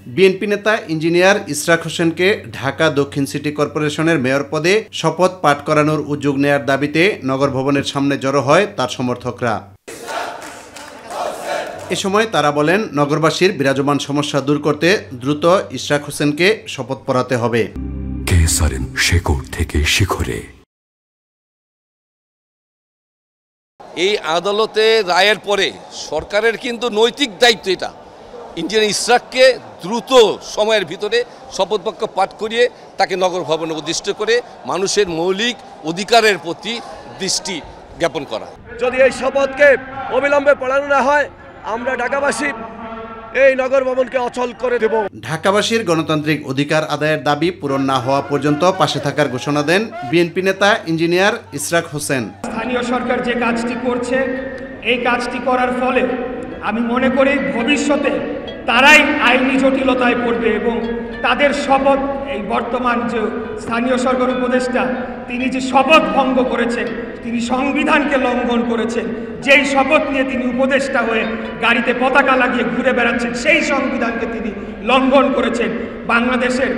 BNP নেতা engineer Ishraq হোসেনকে ঢাকা দক্ষিণ সিটি কর্পোরেশনের মেয়র পদে শপথ পাঠ করানোর উদ্যোগ নেয়ার দাবিতে নগর ভবনের সামনে জড়ো হয় তার সমর্থকরা। এ সময় তারা বলেন, নগরবাসীর বিরাজমান সমস্যা দূর করতে দ্রুত ইশরাক হোসেনকে শপথ পড়াতে হবে। শেকড় থেকে শিখরে। এই আদালতে রায়ের পরে সরকারের কিন্তু নৈতিক দায়িত্ব এটা ইঞ্জিনিয়ার ইশরাককে দ্রুত সময়ের ভিতরে শপথ বাক্য পাঠ করিয়ে তাকে নগর ভবনে অধিষ্ঠিত করে মানুষের মৌলিক অধিকারের প্রতি দৃষ্টি জ্ঞাপন করা। যদি এই শপথকে অবিলম্বে পড়ানো না হয়, আমরা ঢাকাবাসী এই নগর ভবনকে অচল করে দেব। ঢাকাবাসীর গণতান্ত্রিক অধিকার আদায়ের দাবি পূরণ না হওয়া পর্যন্ত পাশে থাকার ঘোষণা দেন বিএনপি নেতা ইঞ্জিনিয়ার ইশরাক হোসেন। স্থানীয় সরকার যে কাজটি করছে, এই কাজটি করার ফলে আমি মনে করি ভবিষ্যতে তারাই আইনি জটিলতায় পড়বে এবং তাদের শপথ, এই বর্তমান যে স্থানীয় সরকার উপদেষ্টা, তিনি যে শপথ ভঙ্গ করেছেন, তিনি সংবিধানকে লঙ্ঘন করেছেন, যেই শপথ নিয়ে তিনি উপদেষ্টা হয়ে গাড়িতে পতাকা লাগিয়ে ঘুরে বেড়াচ্ছেন, সেই সংবিধানকে তিনি লঙ্ঘন করেছেন। বাংলাদেশের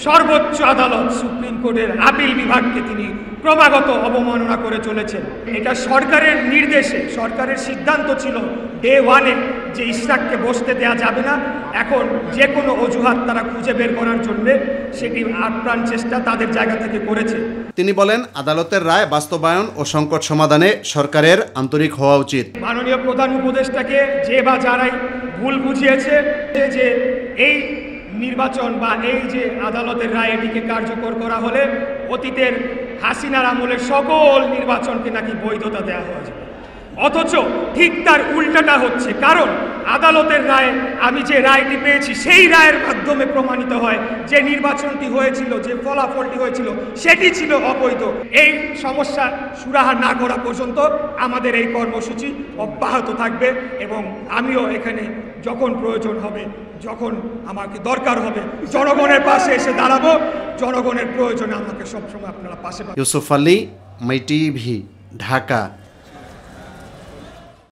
সর্বোচ্চ আদালত সুপ্রিম কোর্টের আপিল বিভাগকে তিনি ক্রমাগত অবমাননা করে চলেছেন। এটা সরকারের নির্দেশে, সরকারের সিদ্ধান্ত ছিল ডে ওয়ানে যে ইশরাককে বসতে দেওয়া যাবে না। এখন যে কোনো অজুহাত তারা খুঁজে বের করার জন্য সেটি আপ্রাণ চেষ্টা তাদের জায়গা থেকে করেছে। তিনি বলেন, আদালতের রায় বাস্তবায়ন ও সংকট সমাধানে সরকারের আন্তরিক হওয়া উচিত। মাননীয় প্রধান উপদেষ্টাকে যে বা যারাই ভুল বুঝিয়েছে যে এই নির্বাচন বা এই যে আদালতের রায় এটিকে কার্যকর করা হলে অতীতের হাসিনার আমলের সকল নির্বাচনকে নাকি বৈধতা দেওয়া হয়েছে, অথচ ঠিক তার উল্টাটা হচ্ছে। কারণ আদালতের রায়, আমি যে রায়টি পেয়েছি সেই রায়ের মাধ্যমে প্রমাণিত হয় যে নির্বাচনটি হয়েছিল, যে ফলাফলটি হয়েছিল সেটি ছিল অবৈধ। এই সমস্যা সুরাহা না করা পর্যন্ত আমাদের এই কর্মসূচি অব্যাহত থাকবে এবং আমিও এখানে যখন প্রয়োজন হবে, যখন আমাকে দরকার হবে, জনগণের পাশে এসে দাঁড়াবো। জনগণের প্রয়োজনে আমাকে সবসময় আপনারা পাশে পাবেন। ইউসুফ আলী, মাই টিভি, ঢাকা।